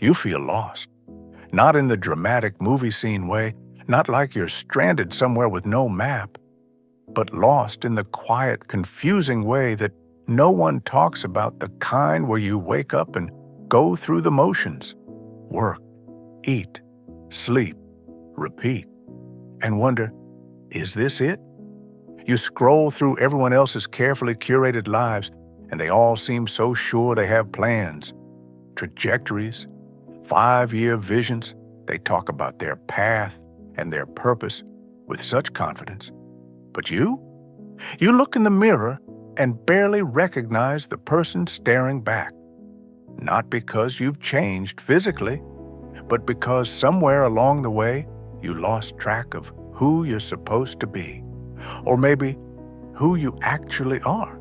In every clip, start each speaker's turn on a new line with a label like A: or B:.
A: You feel lost. Not in the dramatic movie scene way, not like you're stranded somewhere with no map, but lost in the quiet, confusing way that no one talks about, the kind where you wake up and go through the motions. Work, eat, sleep, repeat, and wonder, is this it? You scroll through everyone else's carefully curated lives, and they all seem so sure they have plans, trajectories, 5-year visions. They talk about their path and their purpose with such confidence. But you look in the mirror and barely recognize the person staring back. Not because you've changed physically, but because somewhere along the way you lost track of who you're supposed to be, or maybe who you actually are.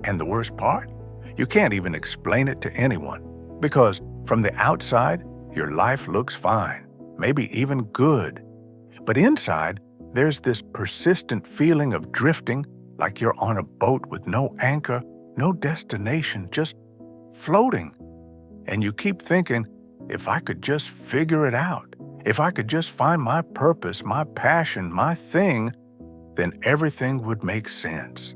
A: And the worst part, you can't even explain it to anyone, because from the outside, your life looks fine, maybe even good. But inside, there's this persistent feeling of drifting, like you're on a boat with no anchor, no destination, just floating. And you keep thinking, if I could just figure it out, if I could just find my purpose, my passion, my thing, then everything would make sense.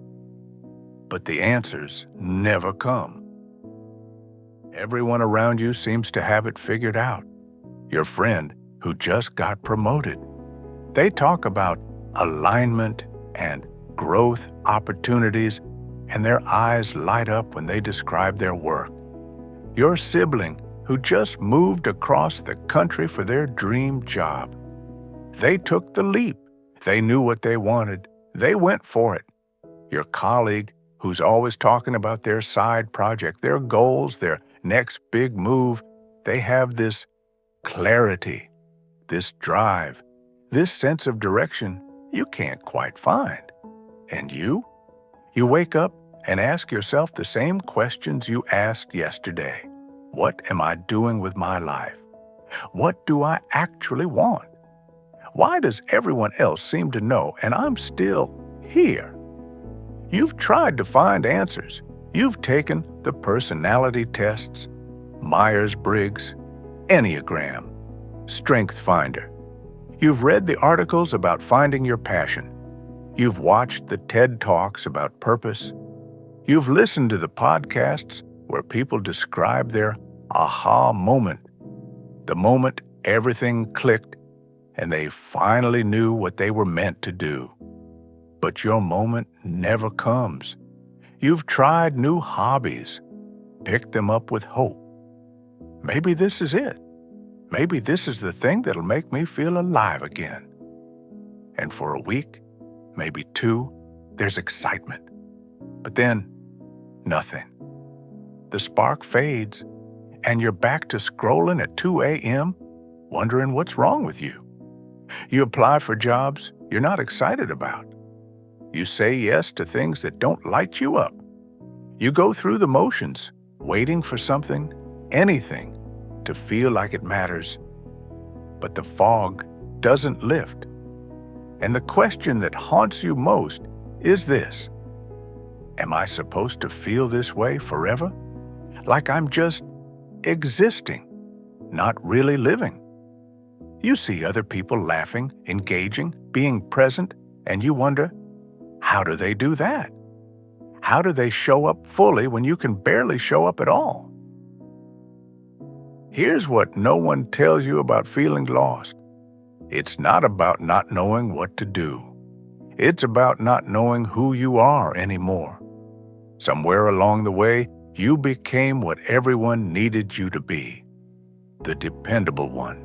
A: But the answers never come. Everyone around you seems to have it figured out. Your friend who just got promoted. They talk about alignment and growth opportunities, and their eyes light up when they describe their work. Your sibling who just moved across the country for their dream job. They took the leap. They knew what they wanted. They went for it. Your colleague who's always talking about their side project, their goals, their next big move, they have this clarity, this drive, this sense of direction you can't quite find. And you wake up and ask yourself the same questions you asked yesterday. What am I doing with my life? What do I actually want? Why does everyone else seem to know and I'm still here? You've tried to find answers. You've taken the personality tests, Myers-Briggs, Enneagram, Strength Finder. You've read the articles about finding your passion. You've watched the TED Talks about purpose. You've listened to the podcasts where people describe their aha moment, the moment everything clicked and they finally knew what they were meant to do. But your moment never comes. You've tried new hobbies, picked them up with hope. Maybe this is it. Maybe this is the thing that'll make me feel alive again. And for a week, maybe 2, there's excitement. But then, nothing. The spark fades, and you're back to scrolling at 2 a.m., wondering what's wrong with you. You apply for jobs you're not excited about. You say yes to things that don't light you up. You go through the motions, waiting for something, anything, to feel like it matters. But the fog doesn't lift. And the question that haunts you most is this: am I supposed to feel this way forever? Like I'm just existing, not really living? You see other people laughing, engaging, being present, and you wonder, how do they do that? How do they show up fully when you can barely show up at all? Here's what no one tells you about feeling lost. It's not about not knowing what to do. It's about not knowing who you are anymore. Somewhere along the way, you became what everyone needed you to be. The dependable one,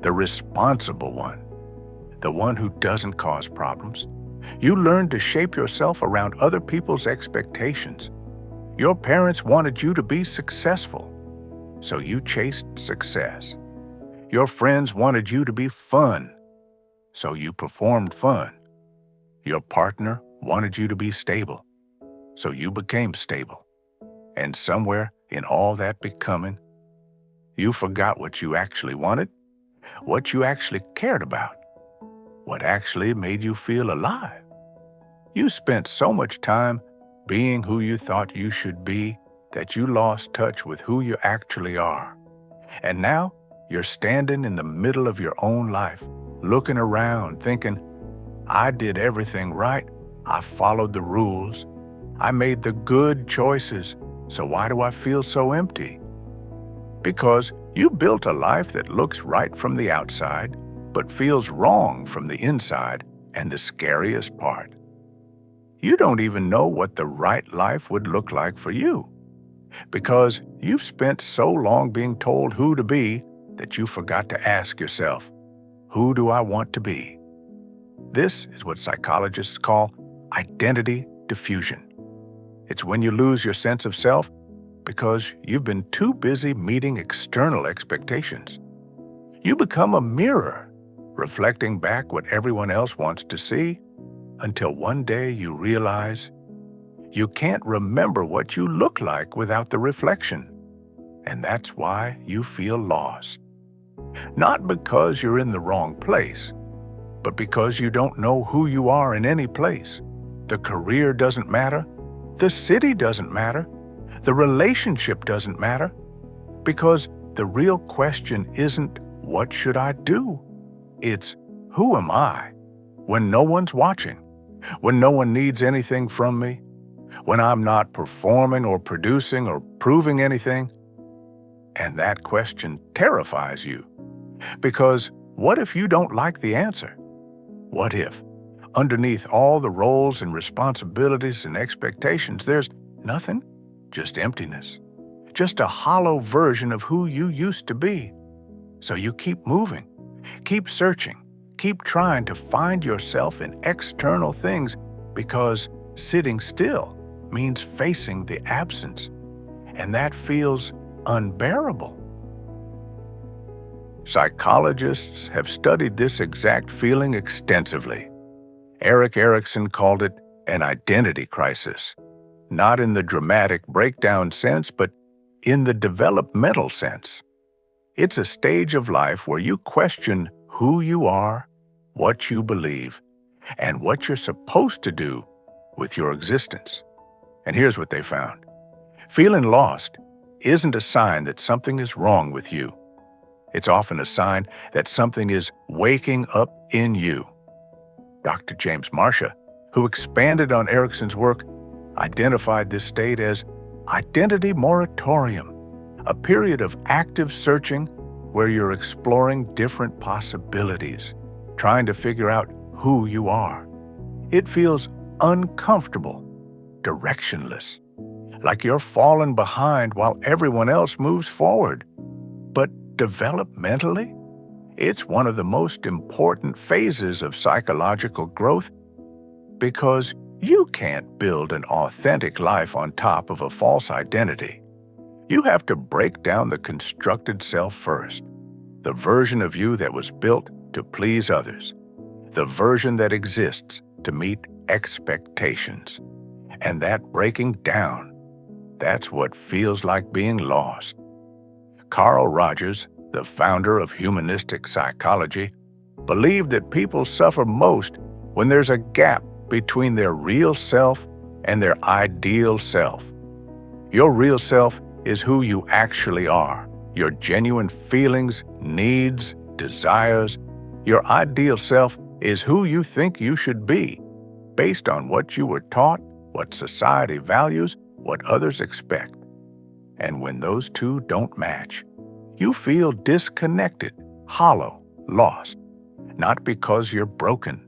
A: the responsible one, the one who doesn't cause problems. You learned to shape yourself around other people's expectations. Your parents wanted you to be successful, so you chased success. Your friends wanted you to be fun, so you performed fun. Your partner wanted you to be stable, so you became stable. And somewhere in all that becoming, you forgot what you actually wanted, what you actually cared about, what actually made you feel alive. You spent so much time being who you thought you should be that you lost touch with who you actually are. And now you're standing in the middle of your own life, looking around, thinking, I did everything right. I followed the rules. I made the good choices. So why do I feel so empty? Because you built a life that looks right from the outside, but feels wrong from the inside, and the scariest part, you don't even know what the right life would look like for you, because you've spent so long being told who to be that you forgot to ask yourself, who do I want to be? This is what psychologists call identity diffusion. It's when you lose your sense of self because you've been too busy meeting external expectations. You become a mirror, reflecting back what everyone else wants to see, until one day you realize you can't remember what you look like without the reflection. And that's why you feel lost. Not because you're in the wrong place, but because you don't know who you are in any place. The career doesn't matter. The city doesn't matter. The relationship doesn't matter. Because the real question isn't, what should I do? It's, who am I? When no one's watching, when no one needs anything from me, when I'm not performing or producing or proving anything. And that question terrifies you. Because what if you don't like the answer? What if, underneath all the roles and responsibilities and expectations, there's nothing, just emptiness, just a hollow version of who you used to be? So you keep moving, keep searching, keep trying to find yourself in external things, because sitting still means facing the absence, and that feels unbearable. Psychologists have studied this exact feeling extensively. Erik Erikson called it an identity crisis, not in the dramatic breakdown sense, but in the developmental sense. It's a stage of life where you question who you are, what you believe, and what you're supposed to do with your existence. And here's what they found. Feeling lost isn't a sign that something is wrong with you. It's often a sign that something is waking up in you. Dr. James Marcia, who expanded on Erikson's work, identified this state as identity moratorium, a period of active searching where you're exploring different possibilities, trying to figure out who you are. It feels uncomfortable, directionless, like you're falling behind while everyone else moves forward. But developmentally, it's one of the most important phases of psychological growth, because you can't build an authentic life on top of a false identity. You have to break down the constructed self first, the version of you that was built to please others, the version that exists to meet expectations. And that breaking down, that's what feels like being lost. Carl Rogers, the founder of humanistic psychology, believed that people suffer most when there's a gap between their real self and their ideal self. Your real self is who you actually are, your genuine feelings, needs, desires. Your ideal self is who you think you should be, based on what you were taught, what society values, what others expect. And when those two don't match, you feel disconnected, hollow, lost, not because you're broken,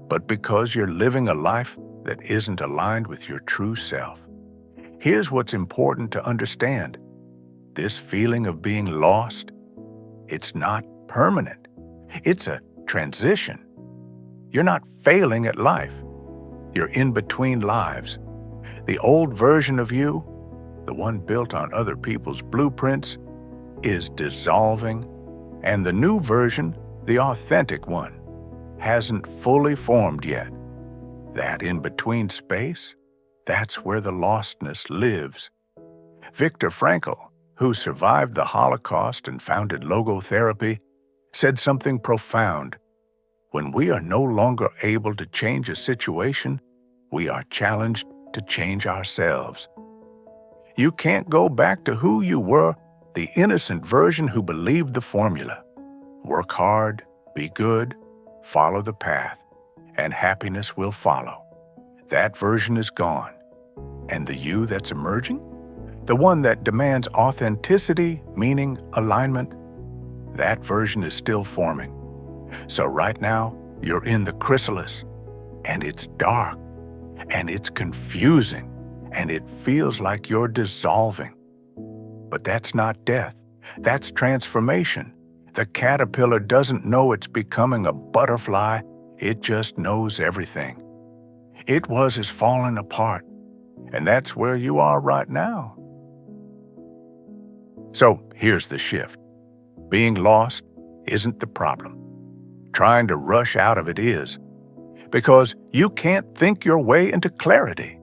A: but because you're living a life that isn't aligned with your true self. Here's what's important to understand. This feeling of being lost, it's not permanent. It's a transition. You're not failing at life. You're in between lives. The old version of you, the one built on other people's blueprints, is dissolving, and the new version, the authentic one, hasn't fully formed yet. That in-between space, that's where the lostness lives. Viktor Frankl, who survived the Holocaust and founded logotherapy, said something profound. When we are no longer able to change a situation, we are challenged to change ourselves. You can't go back to who you were the innocent version who believed the formula. Work hard, be good, follow the path, and happiness will follow. That version is gone. And the you that's emerging? The one that demands authenticity, meaning, alignment? That version is still forming. So right now, you're in the chrysalis, and it's dark, and it's confusing, and it feels like you're dissolving. But that's not death. That's transformation. The caterpillar doesn't know it's becoming a butterfly. It just knows everything. It was falling apart, and that's where you are right now. So here's the shift. Being lost isn't the problem. Trying to rush out of it is. Because you can't think your way into clarity.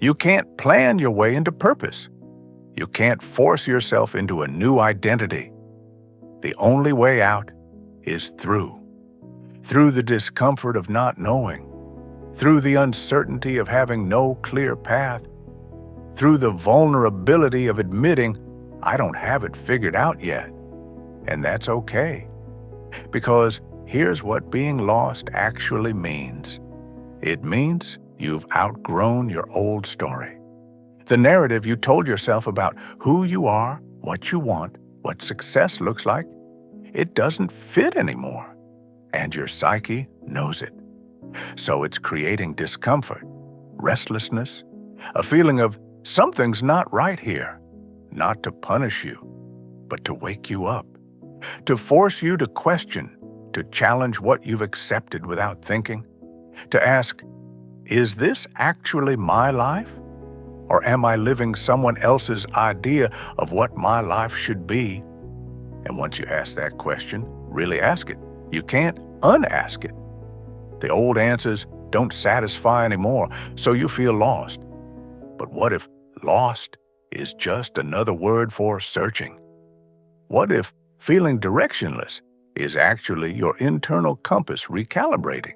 A: You can't plan your way into purpose. You can't force yourself into a new identity. The only way out is through. Through the discomfort of not knowing. Through the uncertainty of having no clear path. Through the vulnerability of admitting, I don't have it figured out yet. And that's okay. Because here's what being lost actually means. It means you've outgrown your old story. The narrative you told yourself about who you are, what you want, what success looks like, it doesn't fit anymore. And your psyche knows it. So it's creating discomfort, restlessness, a feeling of something's not right here, not to punish you, but to wake you up, to force you to question, to challenge what you've accepted without thinking, to ask, is this actually my life? Or am I living someone else's idea of what my life should be? And once you ask that question, really ask it. You can't unask it. The old answers don't satisfy anymore, so you feel lost. But what if lost is just another word for searching? What if feeling directionless is actually your internal compass recalibrating?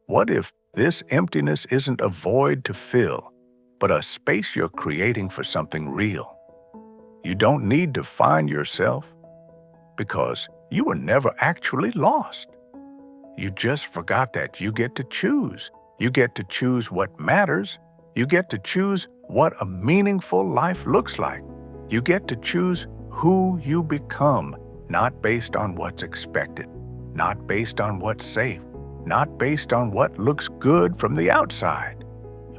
A: What if this emptiness isn't a void to fill, but a space you're creating for something real? You don't need to find yourself because you were never actually lost. You just forgot that you get to choose. You get to choose what matters. You get to choose what a meaningful life looks like. You get to choose who you become, not based on what's expected, not based on what's safe, not based on what looks good from the outside,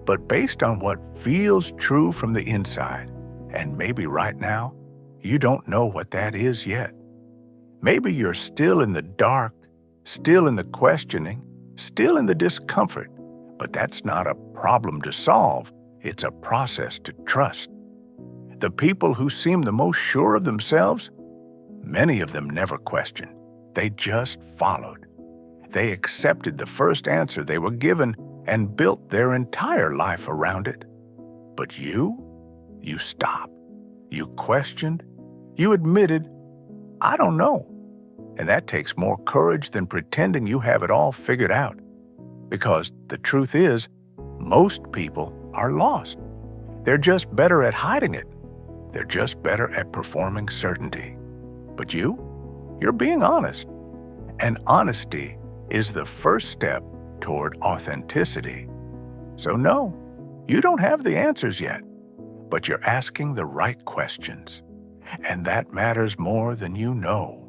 A: but based on what feels true from the inside. And maybe right now, you don't know what that is yet. Maybe you're still in the dark, still in the questioning, still in the discomfort, but that's not a problem to solve. It's a process to trust. The people who seem the most sure of themselves, many of them never questioned. They just followed. They accepted the first answer they were given and built their entire life around it. But you stopped. You questioned. You admitted, I don't know. And that takes more courage than pretending you have it all figured out. Because the truth is, most people are lost. They're just better at hiding it. They're just better at performing certainty. But you're being honest. And honesty is the first step toward authenticity. So no, you don't have the answers yet, but you're asking the right questions. And that matters more than you know.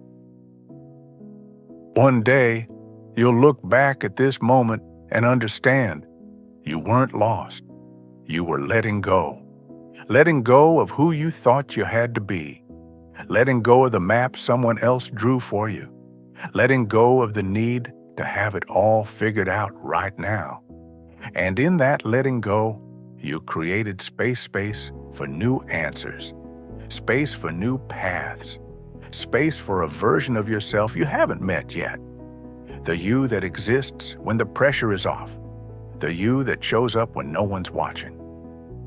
A: One day, you'll look back at this moment and understand you weren't lost. You were letting go. Letting go of who you thought you had to be. Letting go of the map someone else drew for you. Letting go of the need to have it all figured out right now. And in that letting go, you created space for new answers. Space for new paths. Space for a version of yourself you haven't met yet. The you that exists when the pressure is off. The you that shows up when no one's watching.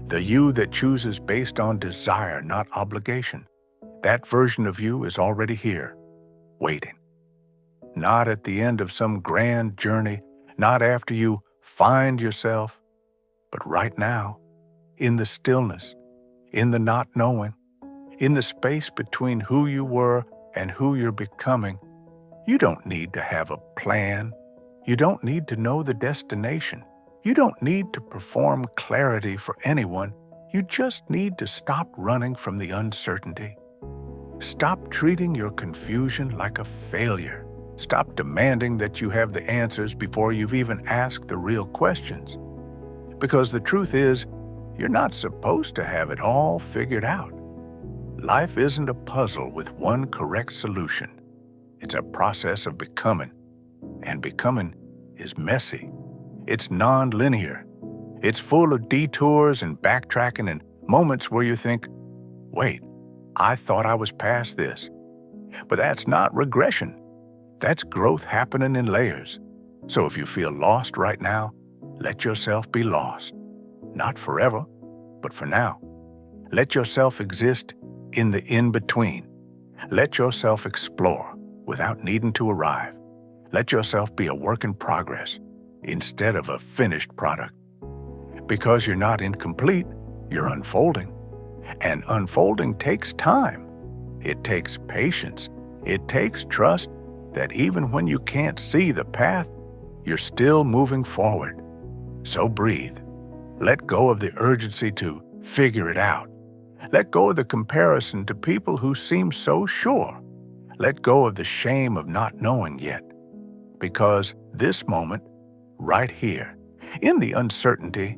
A: The you that chooses based on desire, not obligation. That version of you is already here, waiting. Not at the end of some grand journey, not after you find yourself, but right now, in the stillness, in the not knowing, In the space between who you were and who you're becoming, you don't need to have a plan. You don't need to know the destination. You don't need to perform clarity for anyone. You just need to stop running from the uncertainty. Stop treating your confusion like a failure. Stop demanding that you have the answers before you've even asked the real questions. Because the truth is, you're not supposed to have it all figured out. Life isn't a puzzle with one correct solution. It's a process of becoming. And becoming is messy. It's non-linear. It's full of detours and backtracking and moments where you think, wait, I thought I was past this. But that's not regression. That's growth happening in layers. So if you feel lost right now, let yourself be lost. Not forever, but for now. Let yourself exist in the in-between. Let yourself explore without needing to arrive. Let yourself be a work in progress instead of a finished product. Because you're not incomplete, you're unfolding. And unfolding takes time. It takes patience. It takes trust that even when you can't see the path, you're still moving forward. So breathe. Let go of the urgency to figure it out. Let go of the comparison to people who seem so sure. Let go of the shame of not knowing yet. Because this moment, right here, in the uncertainty,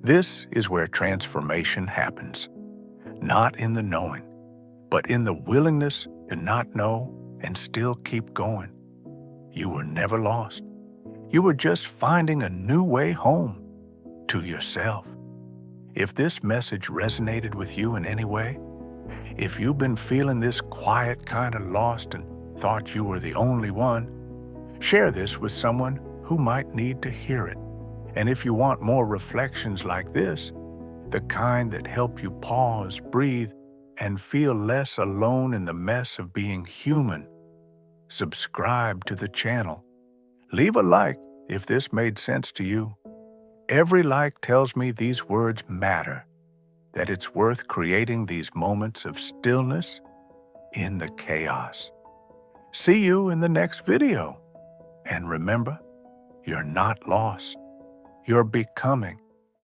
A: this is where transformation happens. Not in the knowing, but in the willingness to not know and still keep going. You were never lost. You were just finding a new way home to yourself. If this message resonated with you in any way, if you've been feeling this quiet kind of lost and thought you were the only one, share this with someone who might need to hear it. And if you want more reflections like this, the kind that help you pause, breathe, and feel less alone in the mess of being human, subscribe to the channel. Leave a like if this made sense to you. Every like tells me these words matter, that it's worth creating these moments of stillness in the chaos. See you in the next video. And remember, you're not lost. You're becoming.